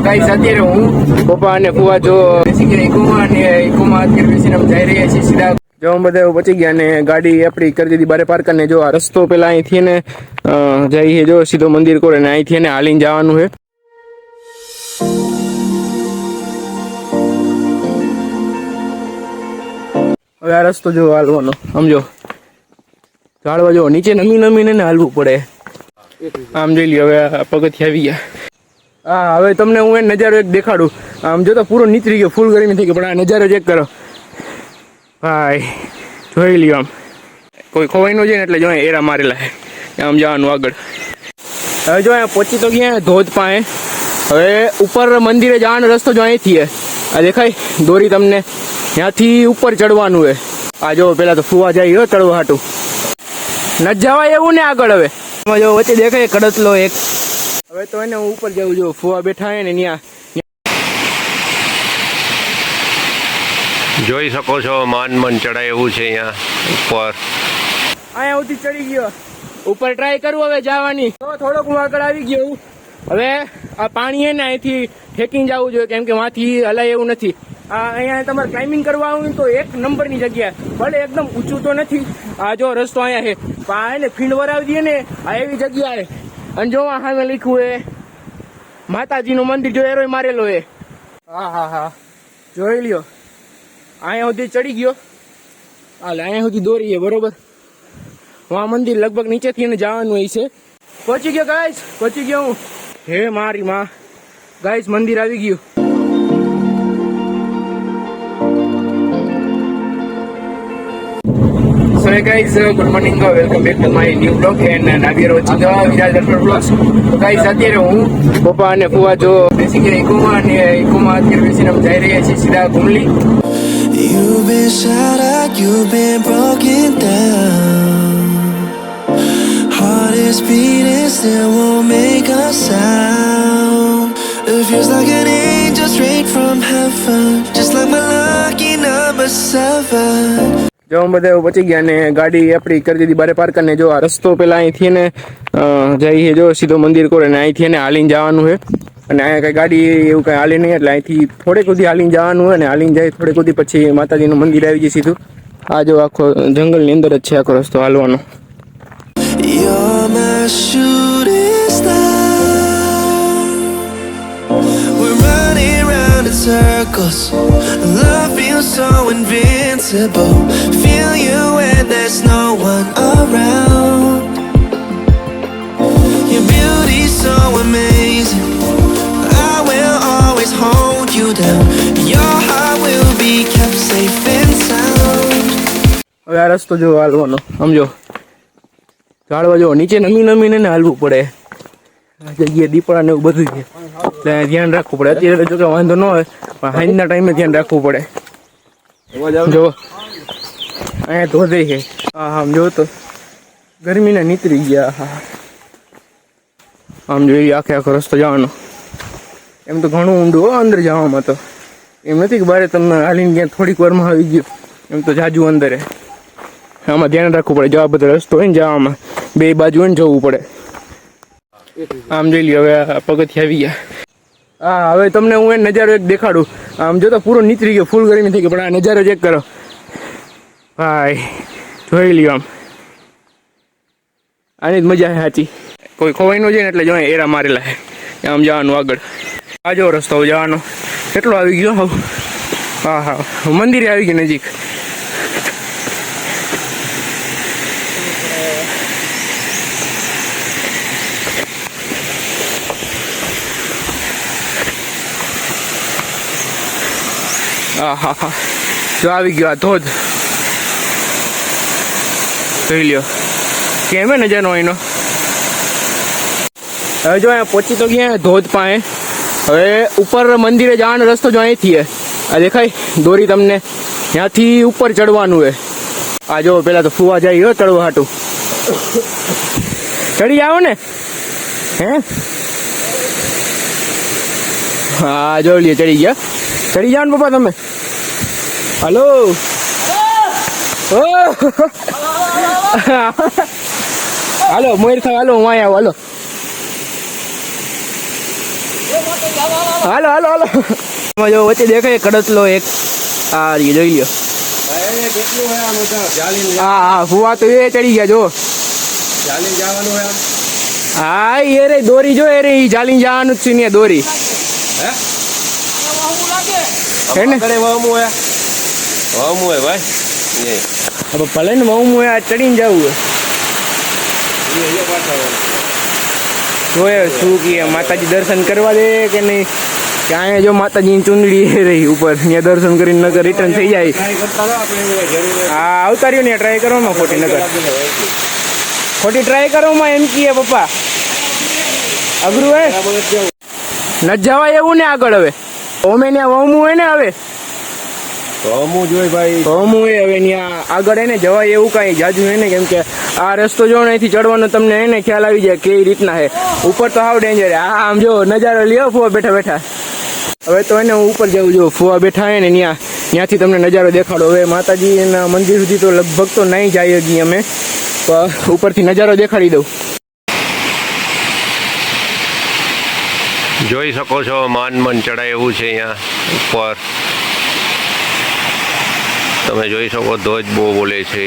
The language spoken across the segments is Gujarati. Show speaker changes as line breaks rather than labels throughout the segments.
ગાઈસ અત્યારે હું પપ્પા અને ફુવા જો ઇકોમાં અત્યારે બેસીને જઈ રહ્યા છીએ સીધા જો બધા પહોંચી ગયા ને ગાડી આપણી કરી દીધી બારે પાર્ક કરીને જો આ રસ્તો પેલા અહીંથી ને જઈએ જો સીધો મંદિર કોરે ને અહીંથી ને હાલીને જવાનું છે. હવે આ રસ્તો જો હાલવાનો સમજો ઝાડવા જો નીચે નમીને ને હાલવું પડે આમ જોઈ લ્યો. હવે પગથિયા આવી ગયા. હા હવે તમને હું એ નજારો એક દેખાડું. આમ જો તો પૂરો નીતરી ગયો ફૂલ ગરમી થઈ ગઈ પણ આ નજારો ચેક કરો ભાઈ જોઈ લ્યો. આમ કોઈ ખોવાઈ ન જાય ને એટલે જો એરા મારેલા છે આમ જવાનું આગળ. હવે જો અહીંયા પહોંચી તો ગયા ધોધ પાસે. હવે ઉપર મંદિરે જવાનો રસ્તો જો અહીંથી આ દેખાય દોરી તમને ત્યાંથી ઉપર ચડવાનું છે. આ જો પેલા તો ફુવા જાય ચડવા હાટું ન જવાય એવું ને આગળ. હવે એમાં જો વચ્ચે દેખાય કડતલો એક. હવે તો એને હું ઉપર જવું જો ફુવા બેઠા હે ને ત્યાં
જોઈ શકો છો મન ચડાય એવું છે અહીંયા ઉપર.
અહીંયા સુધી ચડી ગયો ઉપર ટ્રાય કરું હવે જવાની. તો થોડોક હું આગળ આવી ગયો. હવે આ પાણી હે ને અહીંથી ઠેકીને જવું જોઈએ કેમ કે માંથી હલાય એવું નથી. અહીંયા તમારે ક્લાઇમ્બિંગ કરવા આવું તો એક નંબરની જગ્યા ભલે એકદમ ઊંચું તો નથી. આ જો રસ્તો અહીંયા છે પણ એને ફીણ વરાવી દઈએ ને આ એવી જગ્યા છે. અને જો સામે લખ્યું એ માતાજીનું મંદિર જો એરોય મારેલો એ. હા જોઈ લ્યો. અહીંયા સુધી ચડી ગયો. હાલ અહીંયા સુધી દોરી છે બરોબર. આ મંદિર લગભગ નીચેથી એને જવાનું હોય છે. પહોંચી ગયો ગાઈસ પહોંચી ગયો હું. હે મારી માં ગાઈસ મંદિર આવી ગયું. So hey guys, good morning, welcome back to my new vlog and now we are watching the Viral Dharma vlogs. So guys, અત્યારે હું પપ્પા અને ફુવા જો બેસીને ઇકોમાં અત્યારે બેસીને જઈ રહ્યા છીએ સીધા Ghumli.
You've been shattered, you've been broken down. Heart is beating, still won't make a sound. It feels like an angel straight from heaven, just like my lucky number 7.
જો બધા પહોંચી ગયા ને ગાડી આપણી કરી દીધી બારે પાર્ક કરીને જો આ રસ્તો પેલા અહીંથી ને જઈએ જો સીધો મંદિર કોરે ને અહીંથી ને હાલીને જવાનું છે. અને અહીંયા કઈ ગાડી એવું કઈ હાલી નહીં એટલે અહીંથી થોડેક સુધી હાલીને જવાનું હોય ને હાલીને જાય થોડેક સુધી પછી માતાજીનું મંદિર આવી જાય સીધું. આ જો આખો જંગલની અંદર જ છે આખો રસ્તો હાલવાનો.
You're my shooting star. We're running round in circles. Love feels so invincible. Feel you when there's no one around. Your beauty's so amazing. I will always hold you down. Your heart will be kept safe and sound.
હવે આ રસ્તો જો હાલવાનો સમજો ઝાડવા જો નીચે નમીને ને હાલવું પડે. આ જગ્યાએ દીપડા ને એવું બધું છે એટલે ધ્યાન રાખવું પડે. અત્યારે જો કે વાંધો ન હોય પણ સાંજના ટાઈમે ધ્યાન રાખવું પડે. જો અહીંયા ધોધે છે. હા આમ જો તો ગરમીના નીતરી ગયા. હા આમ જોઈએ આખો રસ્તો જવાનો. એમ તો ઘણું ઊંડું હો અંદર જવામાં. તો એમ નથી કે બારે તમને હાલીને ક્યાં થોડીક વારમાં આવી ગયું. એમ તો જાજુ અંદર હે. આમાં ધ્યાન રાખવું પડે. જો આ બધો રસ્તો હોય ને જવામાં બે બાજુ હોય ને જવું પડે. આમ જોઈ લ્યો. હવે પગથિયા આવી ગયા. હા હવે તમને હું એ નજારો એક દેખાડું. આમ જો તો પૂરો નીતરી ગયો ફૂલ ગરમી થઈ ગઈ પણ આ નજારો ચેક કરો ભાઈ જોઈ લ્યો. આમ આની જ મજા છે સાચી. કોઈ ખોવાઈ ન જાય ને એટલે જો એરા મારેલા છે આમ જવાનું આગળ. આ જો રસ્તો જવાનો કેટલો આવી ગયો. હા મંદિરે આવી ગયું નજીક. હા જો આવી ગયો આ ધોધ જોઈ લ્યો કેમ હે નજારો અહીંનો. હવે જો અહીંયા પહોંચી તો ગયા ધોધ પાસે. હવે ઉપર મંદિરે જવાનો રસ્તો જો અહીંથી આ દેખાય દોરી તમને ત્યાંથી ઉપર ચડવાનું છે. આ જો પેલા તો ફુવા જાય ચડવા હાટું. ચડી આવો ને હે. હા જોઈ લ્યો ચડી ગયા. ચડી જાઓ ને પપ્પા તમે. હલો હાલો મોર ખાવ હાલો હું અહીંયા આવો હાલો. હાલો હાલો હાલો એમાં જો વચ્ચે દેખાય કડતલો એક આ જોઈ લ્યો. હા હા ફુવા તો એ ચડી ગયા જો. હા એ રે દોરી જો એ રે ઈ જાલીને જવાનું જ છે ને દોરી હે ને હવે ભલે ને બહુ આ ચડીને જવું હોય શું કે માતાજી દર્શન કરવા દે કે નહીં કે અહીંયા જો માતાજીની ચૂંદડી રહી ઉપર ત્યાં દર્શન કરીને નગર રિટર્ન થઈ જાય. હા આવતા રહ્યો ને ટ્રાય કરવામાં ખોટી નગર ખોટી ટ્રાય કરવામાં એમ કીએ પપ્પા અઘરું હે ન જવાય એવું ને આગળ હવે ઓમે ત્યાં વહમું હોય ને હવે વહમું હોય હવે ત્યાં આગળ એને જવાય એવું કાંઈ જાજુ હે ને કેમ કે આ રસ્તો જો અહીંથી ચડવાનો તમને એને ખ્યાલ આવી જાય કેવી રીતના હે ઉપર તો હાવ ડેન્જર હે. હા આમ જો નજારો લ્યો ફુવા બેઠા બેઠા હવે તો એને ઉપર જવું જો ફુવા બેઠા હે ને ત્યાંથી તમને નજારો દેખાડો. હવે માતાજીના મંદિર સુધી તો લગભગ તો નહીં જઈએ ગઈ અમે ઉપરથી નજારો દેખાડી દઉં.
જોઈ શકો છો માન ચડાય એવું છે અહીંયા ઉપર. તમે જોઈ શકો ધ્વજ બહુ બોલે છે.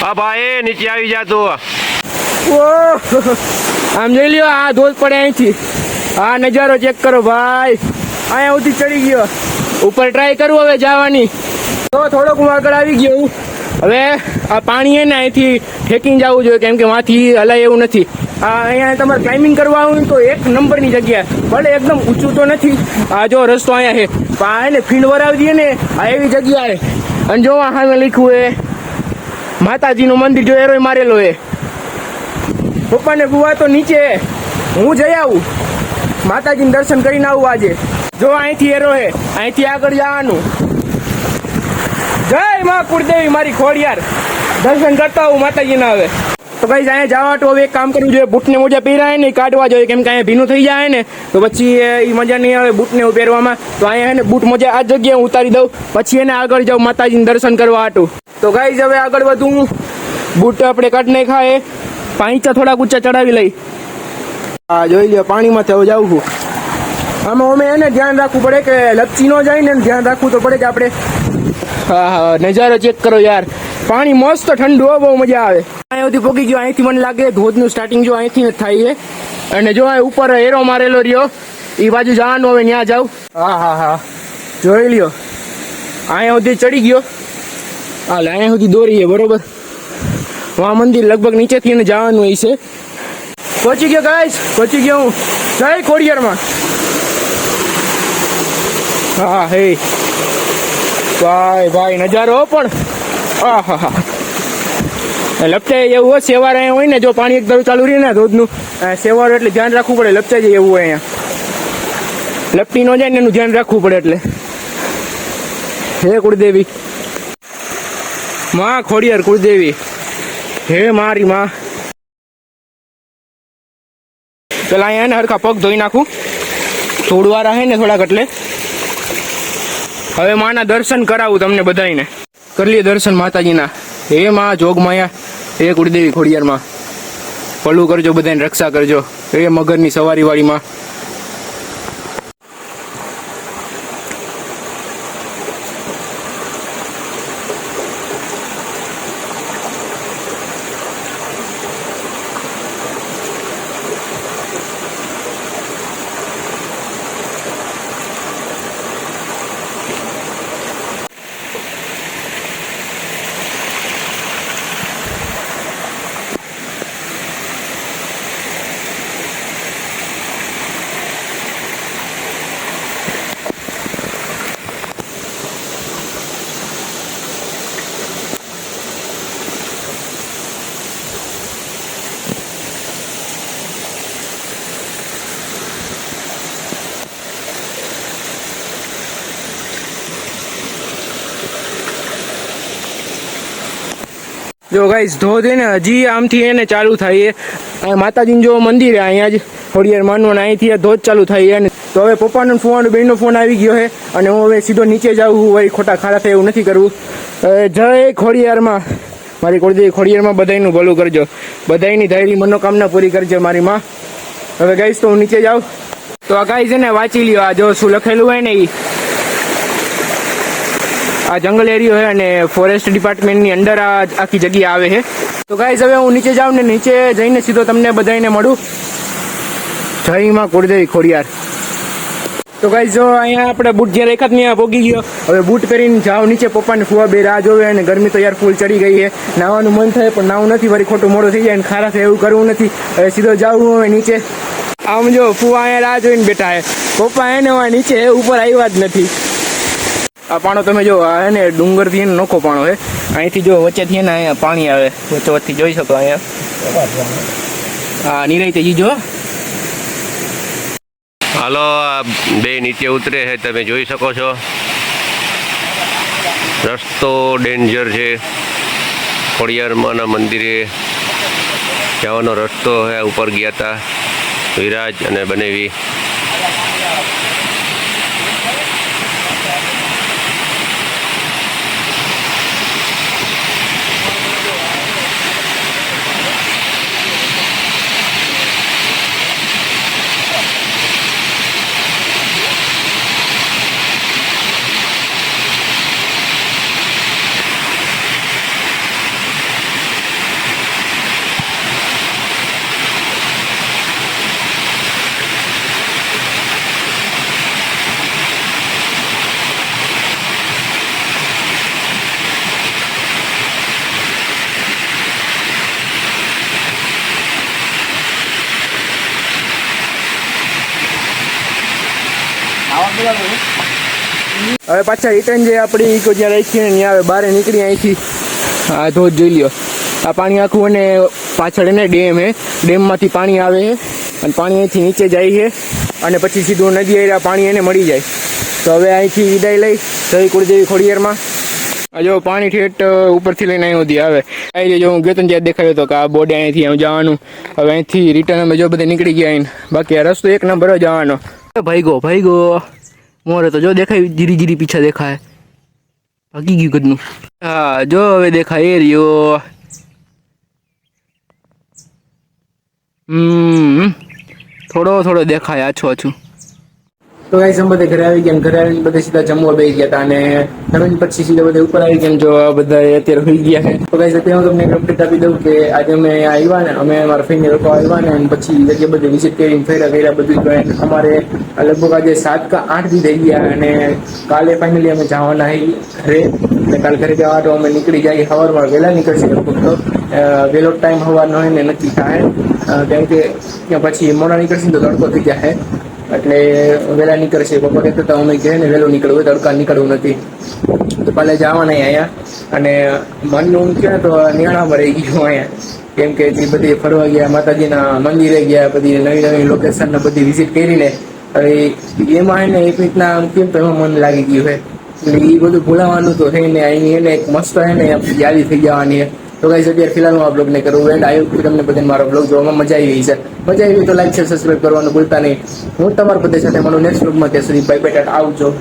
હા ભાઈ નીચે આવી જા તું.
આમ જોઈ લ્યો આ ધોધ પડે અહીંથી આ નજારો ચેક કરો ભાઈ. અહીંયા સુધી ચડી ગયો ઉપર ટ્રાય કરું હવે જવાની તો થોડોક હું આગળ આવી ગયો. હવે આ પાણી હે ને અહીંથી ઠેકીને જવું જોઈએ કેમ કે માંથી હલાય એવું નથી. આ અહીંયા તમારે ક્લાઇમ્બિંગ કરવા આવું તો એક નંબરની જગ્યા ભલે એકદમ ઊંચું તો નથી. આ જો રસ્તો અહીંયા છે પણ એને ફીણ વરાવી દઈએ ને આ એવી જગ્યા છે. અને જો આ સામે લખ્યું એ માતાજીનું મંદિર જો એરોય મારેલો હે. પપ્પાને બુવા તો નીચે હું જઈ આવું માતાજીને દર્શન કરીને આવું આજે. જો અહીંથી એરો હે અહીંથી આગળ જવાનું. જય માં કુળદેવી મારી ખોડિયાર દર્શન કરતા આવું માતાજીના. હવે તો કઈ અહીંયા જવા તો હવે એક કામ કરવું જોઈએ બૂટને મોજા પહેરાય ને કાઢવા જોઈએ કેમ કે અહીંયા ભીનું થઈ જાય ને તો પછી એ મજા નહીં આવે બૂટને પહેરવામાં. તો અહીંયા એને બૂટ મોજા આ જગ્યાએ હું ઉતારી દઉં પછી એને આગળ જાઉં માતાજીને દર્શન કરવા હાટું. તો ગાઈઝ હવે આગળ વધું બૂટ આપણે કાઢી નાખાય પાંચા થોડાક ઊંચા ચડાવી લઈ. હા જોઈ લ્યો પાણીમાંથી હવે જાઉં છું. આમાં અમે એને ધ્યાન રાખવું પડે કે લપસી ન જાય ને ધ્યાન રાખવું તો પડે કે આપણે. હા હા નજારો ચેક કરો યાર પાણી મસ્ત ઠંડુ બહુ મજા આવે. અહીંયા સુધી પોગી ગયો અહીંથી મને લાગે ધોધનું સ્ટાર્ટિંગ જો અહીંથી જ થાય છે. અને જો અહીં ઉપર એરો મારેલો રહ્યો એ બાજુ જવાનું હવે ત્યાં જાઉં. હા હા હા જોઈ લ્યો અહીંયા સુધી ચડી ગયો. હાલ અહીંયા સુધી દોરી છે બરોબર. આ મંદિર લગભગ નીચેથી એને જવાનું હોય છે. પહોંચી ગયો ગાઈસ પહોંચી ગયો હું જય ખોડિયારમાં. હા હે ભાઈ ભાઈ નજારો પણ હા હા હા લપચાઈ એવું હોય સેવાર અહીંયા હોય ને જો પાણી એક ધારું ચાલુ રહે ને ધોધનું સેવારો એટલે ધ્યાન રાખવું પડે લપચાઈ જાય એવું હોય અહીંયા લપટી ન જાય ને એનું ધ્યાન રાખવું પડે એટલે. હે કુળદેવી માં ખોડિયાર કુળદેવી હે મારી માં. પેલા અહીંયા ને હરખા પગ ધોઈ નાખું થોડું વાર હે ને થોડાક એટલે. હવે માના દર્શન કરાવું તમને બધાને. કરી લઈએ દર્શન માતાજીના. હે માં જોગમાયા હે કુળદેવી ખોડિયારમાં ભલું કરજો બધાને રક્ષા કરજો. હે મગરની સવારી વાળીમાં. જો ગાઈસ ધોધ હે ને હજી આમથી એને ચાલુ થાય માતાજીનું જો મંદિર હે અહીંયા જ ખોડિયાર માનવાનું અહીંથી ધોધ ચાલુ થાય અને તો હવે પપ્પાનો ફોન બેનનો ફોન આવી ગયો છે અને હું હવે સીધો નીચે જાઉં હું વળી ખોટા ખાડા થાય એવું નથી કરવું. જય ખોડિયારમાં, મારી કુળદેવી ખોડિયારમાં બધાયનું ભલું કરજો, બધાયની ધાયરી મનોકામના પૂરી કરજો મારી માં. હવે ગાઈસ તો હું નીચે જાઉં. તો આ ગાઈસ એને વાંચી લ્યો, આ જો શું લખેલું હોય ને એ આ જંગલ એરિયો છે અને ફોરેસ્ટ ડિપાર્ટમેન્ટની અંડર આ આખી જગ્યા આવે છે. તો ગાઈસ હવે હું નીચે જાઉં ને નીચે જઈને સીધો તમને બધાને મળું. જય માં કુળદેવી ખોડિયાર. તો ગાઈસ જો અહીંયા આપણે બૂટ જ્યાં રેખાત ત્યાં પોગી ગયો. હવે બૂટ પહેરીને જાવ નીચે, પપ્પાને ફુવા બે રાહ જોવે અને ગરમી તો યાર ફૂલ ચડી ગઈ છે. નાવાનું મન થાય પણ નાવું નથી, વળી ખોટું મોડું થઈ જાય અને ખારા થાય એવું કરવું નથી. હવે સીધો જાઉં હવે નીચે. આમ જો ફુવા અહીંયા રાહ જોઈને બેઠા છે, પપ્પા એને નીચે ઉપર આવ્યા જ નથી. આ પાણો તમે જો આ ને ડુંગરથી એને નોખો પાણો છે, અહીંથી જો વચ્ચેથી ને અહીંયા પાણી આવે વચ્ચે જોઈ શકો અહીંયા. હા નિરાઈ જી જો.
હાલો, આ બે નીચે ઉતરે છે, તમે જોઈ શકો છો. રસ્તો ડેન્જર છે, ખોડિયારમાંના મંદિરે જવાનો રસ્તો છે. ઉપર ગયા હતા વિરાજ અને બનેવી.
હવે પાછા રિટર્ન જે આપણી ઇકો જ્યાં રાખી ને ત્યાં હવે બહાર નીકળી અહીંથી. આ ધોધ જોઈ લ્યો, આ પાણી આખું અને પાછળ એને ડેમ છે, ડેમમાંથી પાણી આવે છે અને પાણી અહીંથી નીચે જાય છે અને પછી સીધું નદી એરિયા પાણી એને મળી જાય. તો હવે અહીંથી વિદાય લઈ જય કુળદેવી ખોડિયારમાં. આ જો પાણી ઠેઠ ઉપરથી લઈને અહીં સુધી આવે. અહીં જો હું ગયો તો ત્યાં દેખાયો હતો કે આ બોર્ડ અહીંથી આમ જવાનું. હવે અહીંથી રિટર્ન અમે જો બધે નીકળી ગયા અહીં. બાકી આ રસ્તો એક નંબર જ આવવાનો. ભાઈગો મોરે તો જો દેખાય, ધીરી ધીરી પીછા દેખાય, ભાગી ગયું કદનું. હા જો હવે દેખાય એ રહ્યો. થોડો દેખાય આછું. તો ગાઈસ અમે બધે ઘરે આવી ગયા, ઘરે આવીને બધે સીધા જમવા બેસી ગયા હતા અને જમીન પછી સીધા બધે ઉપર આવી ગયા. જો બધા અત્યારે હોઈ ગયા છે. તો ગાઈસ અત્યારે હું તમને એક અપડેટ આપી દઉં કે આજે અમે આવ્યા ને, અમે અમારા ફેમિલી લોકો આવ્યા ને અને પછી જગ્યા બધે વિઝિટ કરીને ફેરા બધું. અમારે લગભગ આજે 7 કે 8 દી થઈ ગયા અને કાલે ફાઇનલી અમે જવાના ઘરે. અને કાલે ઘરે જવા તો અમે નીકળી જાય સવારમાં વહેલા નીકળશે. લગભગ તો વહેલો ટાઈમ સવારનો હોય ને નક્કી થાય, કેમ કે પછી મોડા નીકળશે તો તડકો થઈ જાય એટલે વહેલા નીકળશે. પપ્પા કહેતા હતા અમે કહે ને વહેલું નીકળવું, તડકા નીકળવું નથી. તો કાલે જવાના અહીંયા. અને મનનું કહે તો નિહાળામાં રહી ગયું અહીંયા, કેમ કે જે બધી ફરવા ગયા, માતાજીના મંદિરે ગયા, બધી નવી લોકેશન બધી વિઝિટ કરીને હવે એમાં એને એક રીતના કેમ તો એમાં મન લાગી ગયું છે. એટલે એ બધું ભૂલાવાનું તો છે ને, અહીં એને એક મસ્ત એને યાદી થઈ જવાની છે. તો ગાઈસ અત્યારે ફિલહાલ હું આ બ્લોગને કરું એન્ડ આઈ હોપ તમને બધાને મારો બ્લોગ જોવામાં મજા આવી છે. મજા આવી તો લાઈક શેર સબસ્ક્રાઈબ કરવાનું ભૂલતા નહીં. હું તમારા બધા સાથે મળું નેક્સ્ટ બ્લોગમાં. ત્યાં સુધી બાય બાય, ટાટા, આવજો.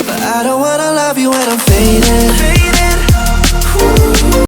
But I don't wanna love you when I'm fading.